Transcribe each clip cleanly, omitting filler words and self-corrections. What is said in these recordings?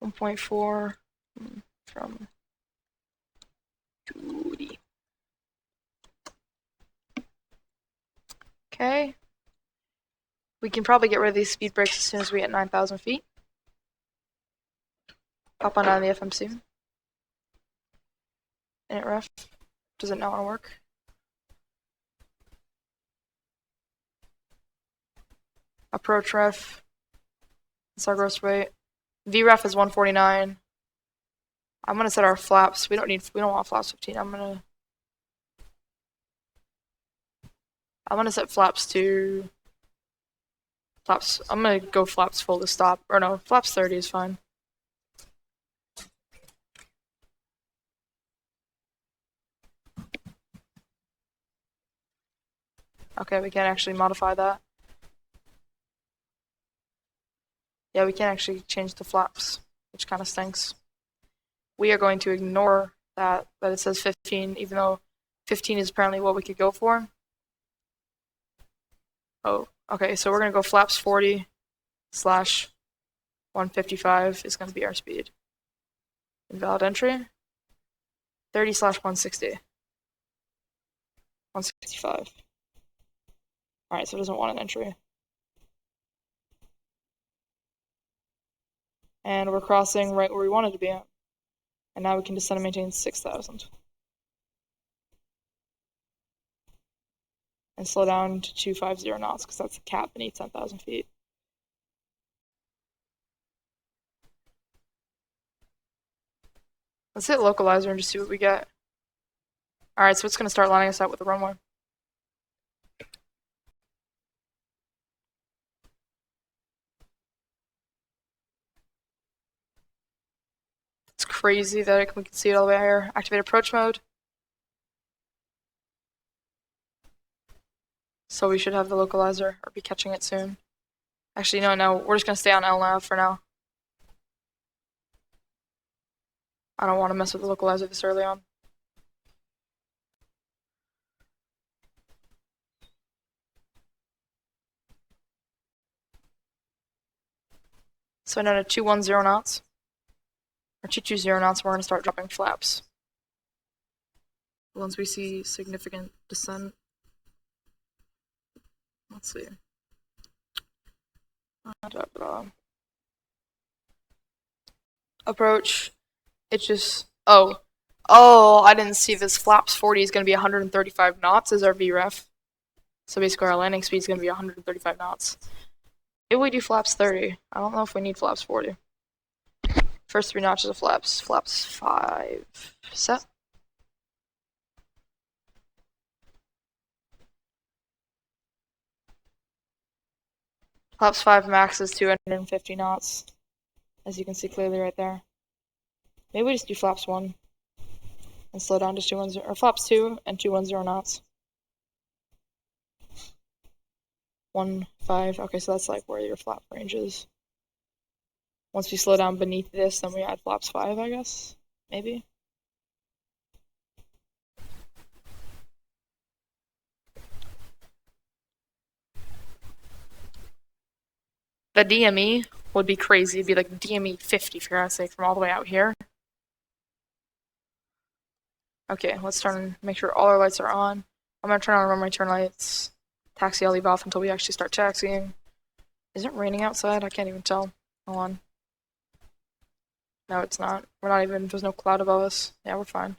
1.4 from 2D. Okay. We can probably get rid of these speed brakes as soon as we hit 9,000 feet. Pop on down the FMC. Init ref. Does it not want to work? Approach ref. That's our gross weight. VREF is 149. I'm gonna set our flaps. We don't want flaps 15. I'm gonna set flaps to flaps. I'm gonna go flaps full to stop. Or no, flaps 30 is fine. Okay, we can't actually modify that. Yeah, we can't actually change the flaps, which kind of stinks. We are going to ignore that it says 15, even though 15 is apparently what we could go for. Oh, okay, so we're going to go flaps 40 slash 155 is going to be our speed. Invalid entry. 30 slash 160. 165. Alright, so it doesn't want an entry. And we're crossing right where we wanted to be at. And now we can descend and maintain 6,000. And slow down to 250 knots, because that's the cap beneath 10,000 feet. Let's hit localizer and just see what we get. Alright, so it's going to start lining us out with the runway. It's crazy that we can see it all the way out here. Activate approach mode. So we should have the localizer, or be catching it soon. Actually, no, we're just going to stay on LNAV for now. I don't want to mess with the localizer this early on. So now to 210 knots, or 220 knots, we're going to start dropping flaps. Once we see significant descent. Let's see. Approach. It just. Oh, I didn't see this. Flaps 40 is going to be 135 knots as our VREF. So basically our landing speed is going to be 135 knots. Maybe we do flaps 30. I don't know if we need flaps 40. First 3 notches of flaps. Flaps 5. Set. Flaps 5 max is 250 knots. As you can see clearly right there. Maybe we just do flaps 1. And slow down to 210, or flaps 2 and 210 knots. 1, 5. Okay, so that's like where your flap range is. Once we slow down beneath this, then we add flaps 5, I guess. Maybe. The DME would be crazy. It'd be like DME 50 for God's sake from all the way out here. Okay, let's turn and make sure all our lights are on. I'm gonna turn on runway turn lights. Taxi, I'll leave off until we actually start taxiing. Is it raining outside? I can't even tell. Hold on. No, it's not. We're not even, there's no cloud above us. Yeah, we're fine.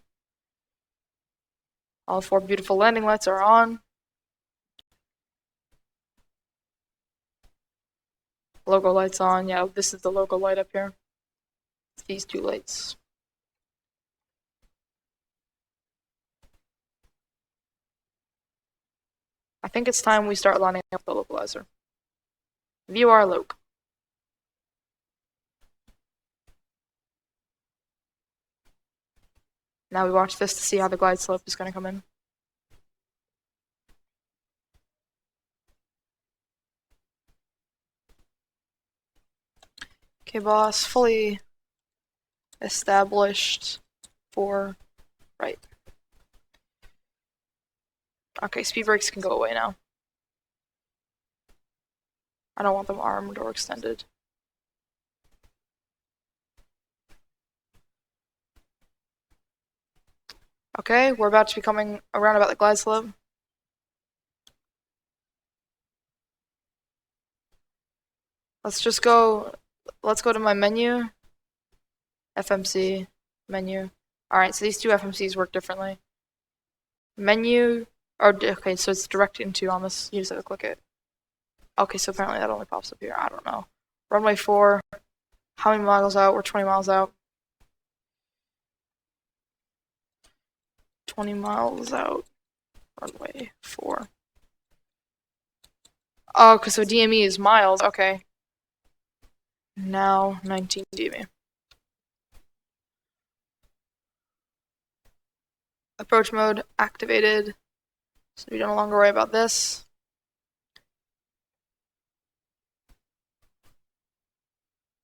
All 4 beautiful landing lights are on. Logo lights on. Yeah, this is the logo light up here. It's these 2 lights. I think it's time we start lining up the localizer. View our loc. Now we watch this to see how the glide slope is going to come in. Okay, boss, fully established for right. Okay, speed brakes can go away now. I don't want them armed or extended. Okay, we're about to be coming around about the glide slope. Let's go to my menu, FMC, menu. Alright, so these two FMCs work differently. Menu, okay, so it's direct into on this, you just have to click it. Okay, so apparently that only pops up here, I don't know. Runway 4, how many miles out? We're 20 miles out. 20 miles out, runway 4. Oh, so DME is miles, okay. Now 19 DME. Approach mode activated, so we don't no longer worry about this.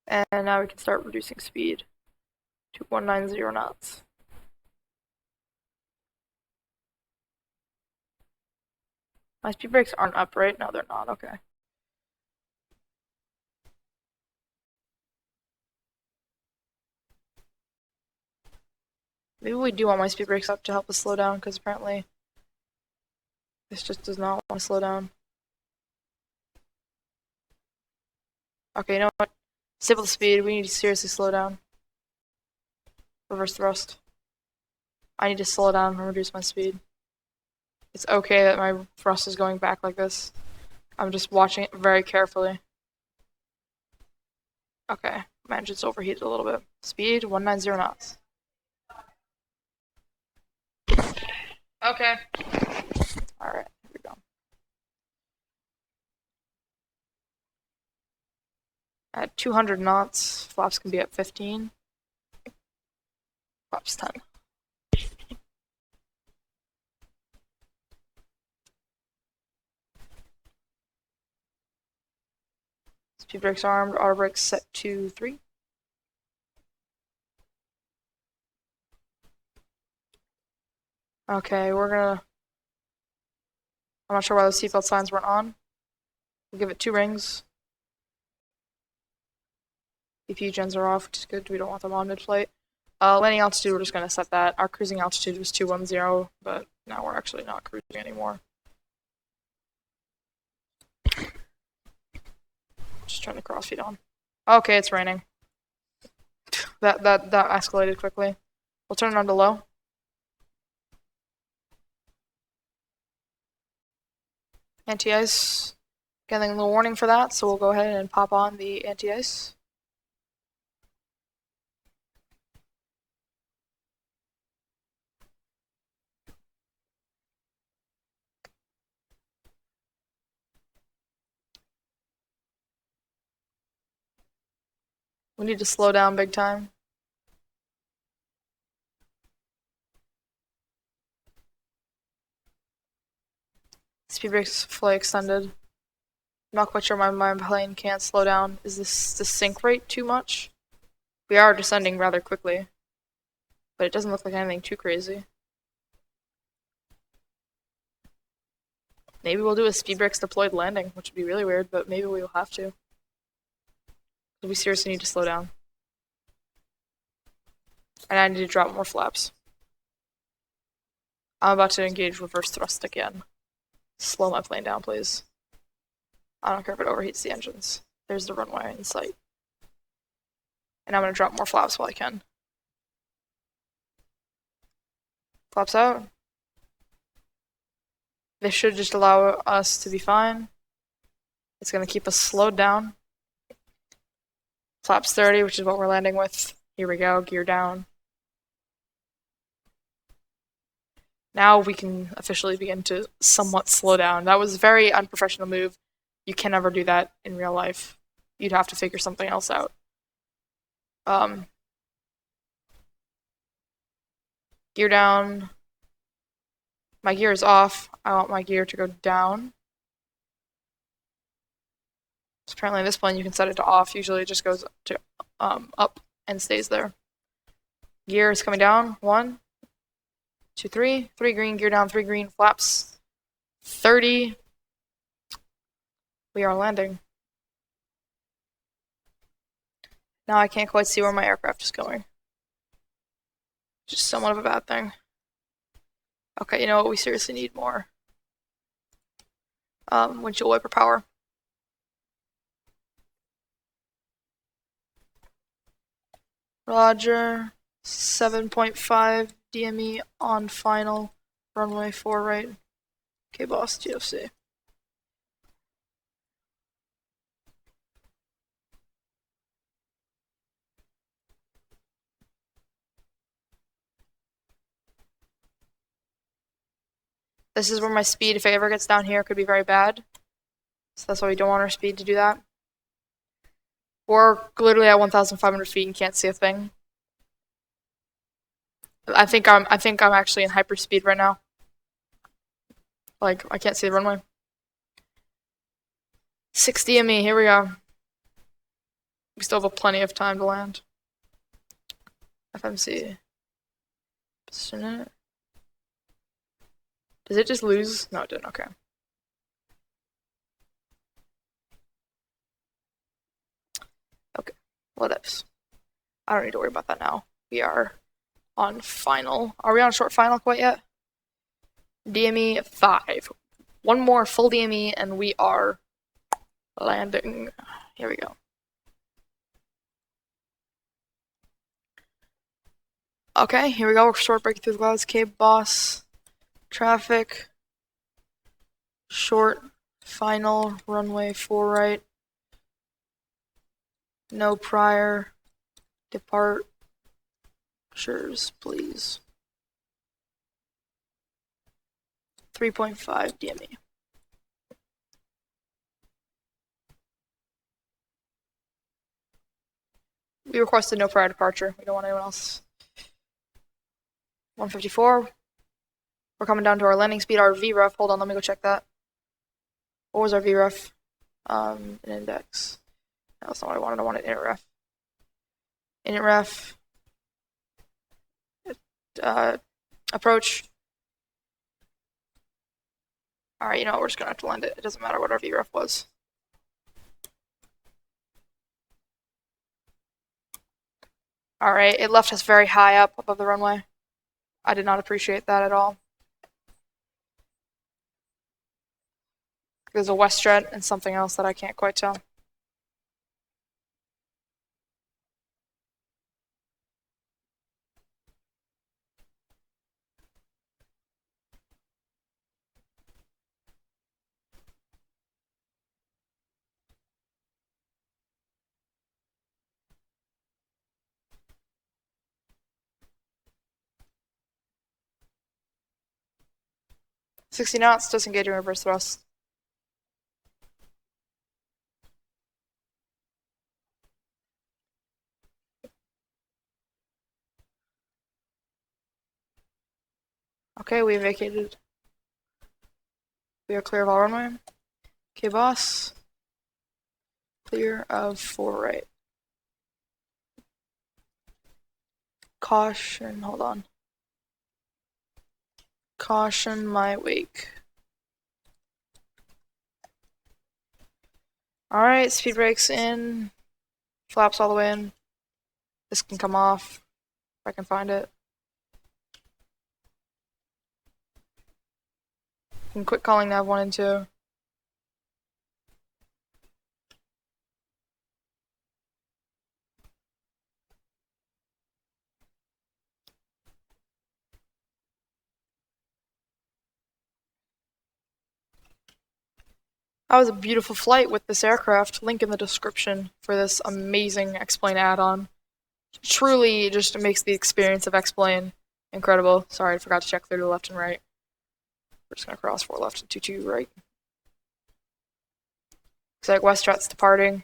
And now we can start reducing speed to 190 knots. My speed brakes aren't up, right? No, they're not. Okay. Maybe we do want my speed brakes up to help us slow down, because apparently this just does not want to slow down. Okay, you know what? Disable the speed. We need to seriously slow down. Reverse thrust. I need to slow down and reduce my speed. It's okay that my thrust is going back like this. I'm just watching it very carefully. Okay, my engine's overheated a little bit. Speed, 190 knots. Okay. Alright, here we go. At 200 knots, flaps can be at 15. Flaps 10. Speed brakes armed, auto brakes set to 3. Okay, I'm not sure why those seatbelt signs weren't on. We'll give it 2 rings. BP gens are off, which is good. We don't want them on mid-flight. Landing altitude, we're just going to set that. Our cruising altitude was 210, but now we're actually not cruising anymore. Just turn the crossfeed on. Okay, it's raining. That escalated quickly. We'll turn it on to low. Anti-ice. Getting a little warning for that, so we'll go ahead and pop on the anti-ice. We need to slow down big time. Speed brakes fully extended. I'm not quite sure my plane can't slow down. Is this the sink rate too much? We are descending rather quickly, but it doesn't look like anything too crazy. Maybe we'll do a speed brakes deployed landing, which would be really weird, but maybe we'll have to. We seriously need to slow down. And I need to drop more flaps. I'm about to engage reverse thrust again. Slow my plane down, please. I don't care if it overheats the engines. There's the runway in sight. And I'm going to drop more flaps while I can. Flaps out. This should just allow us to be fine. It's going to keep us slowed down. Flaps 30, which is what we're landing with. Here we go, gear down. Now we can officially begin to somewhat slow down. That was a very unprofessional move. You can never do that in real life. You'd have to figure something else out. Gear down. My gear is off. I want my gear to go down. So apparently in this plane you can set it to off. Usually it just goes to up and stays there. Gear is coming down. 1, 2, 3. 3 green, gear down, 3 green, flaps 30. We are landing. Now I can't quite see where my aircraft is going. Just somewhat of a bad thing. Okay, you know what? We seriously need more windshield wiper power. Roger. 7.5 DME on final. Runway 4 right. Okay, boss, GFC. This is where my speed, if it ever gets down here, could be very bad. So that's why we don't want our speed to do that. We're literally at 1,500 feet and can't see a thing. I think I'm actually in hyperspeed right now. Like, I can't see the runway. 6 DME, here we go. We still have plenty of time to land. FMC. Position it. Does it just lose? No, it didn't. Okay. Okay. Whatevs. I don't need to worry about that now. We are on final. Are we on short final quite yet? DME 5. One more full DME and we are landing. Here we go. Okay, here we go. We're short breaking through the clouds. Cape boss. Traffic. Short. Final. Runway 4 right. No prior. Departures, please. 3.5 DME. We requested no prior departure. We don't want anyone else. 154. We're coming down to our landing speed, our VREF. Hold on, let me go check that. What was our VREF? An index. No, that's not what I wanted. I wanted init ref. Init ref. Approach. Alright, you know what? We're just gonna have to land it. It doesn't matter what our VREF was. Alright, it left us very high up above the runway. I did not appreciate that at all. There's a WestJet and something else that I can't quite tell. $60 knots, disengage and reverse thrust. Okay, we vacated. We are clear of all runway. Okay, boss. Clear of 4 right. Caution, hold on. Caution my wake. Alright, speed brakes in. Flaps all the way in. This can come off if I can find it. Can quit calling nav 1 and 2. That was a beautiful flight with this aircraft. Link in the description for this amazing X-Plane add-on. Truly just makes the experience of X-Plane incredible. Sorry, I forgot to check clear to the left and right. We're just gonna cross 4 left and 2 right. Looks like WestJet's departing.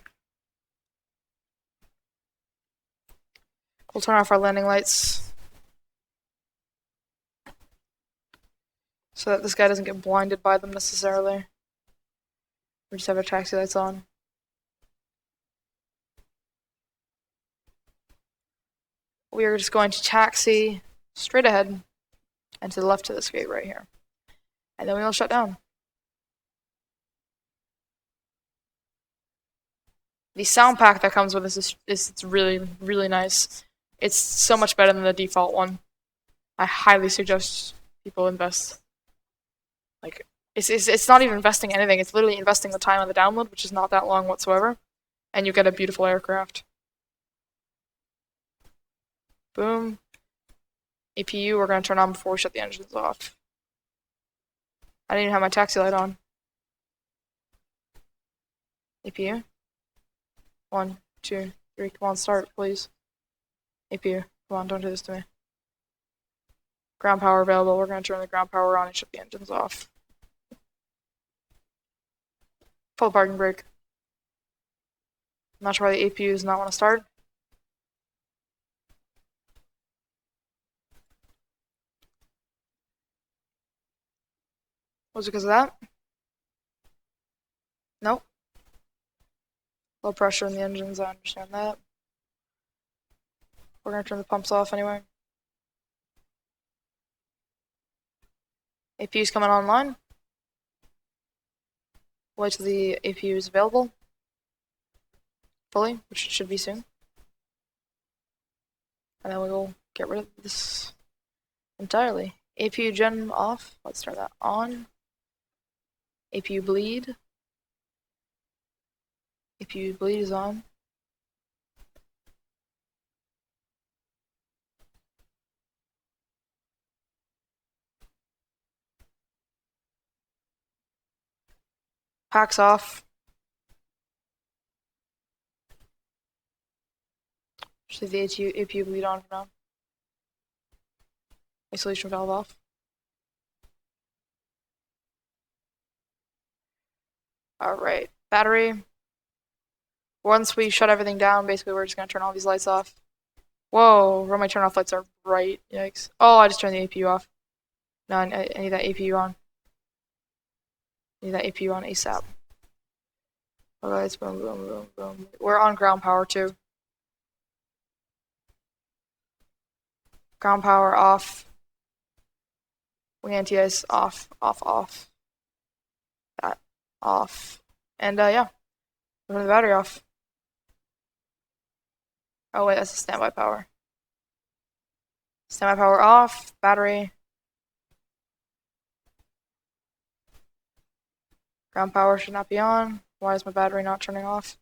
We'll turn off our landing lights so that this guy doesn't get blinded by them necessarily. We just have our taxi lights on. We are just going to taxi straight ahead and to the left of this gate right here. And then we will shut down. The sound pack that comes with this is it's really, really nice. It's so much better than the default one. I highly suggest people invest. Like, it's not even investing anything. It's literally investing the time on the download, which is not that long whatsoever, and you get a beautiful aircraft. Boom. APU, we're gonna turn on before we shut the engines off. I didn't even have my taxi light on. APU. 1, 2, 3. Come on, start, please. APU. Come on, don't do this to me. Ground power available. We're gonna turn the ground power on and shut the engines off. Full parking brake. I'm not sure why the APU does not want to start. Was it because of that? Nope. Low pressure in the engines, I understand that. We're gonna turn the pumps off anyway. APU's coming online. Wait till the APU is available fully, which it should be soon. And then we will get rid of this entirely. APU gen off. Let's turn that on. APU bleed. APU bleed is on. Packs off. Just leave the APU bleed on for now. Isolation valve off. Alright, battery. Once we shut everything down, basically we're just gonna turn all these lights off. Whoa, where my turn off lights are bright. Yikes. Oh, I just turned the APU off. No, I need that APU on. I need that APU on ASAP. Alright, boom, boom, boom, boom. We're on ground power too. Ground power off. Wing anti-ice off, off, off. That off. And yeah, turn the battery off. Oh wait, that's the standby power. Standby power off, battery. Ground power should not be on. Why is my battery not turning off?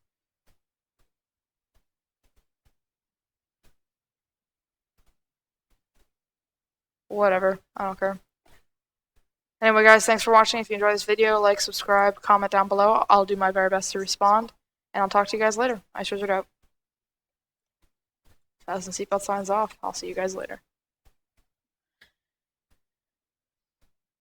Whatever, I don't care. Anyway guys, thanks for watching. If you enjoyed this video, like, subscribe, comment down below. I'll do my very best to respond. And I'll talk to you guys later. Ice Wizard out. Fasten seatbelt signs off. I'll see you guys later.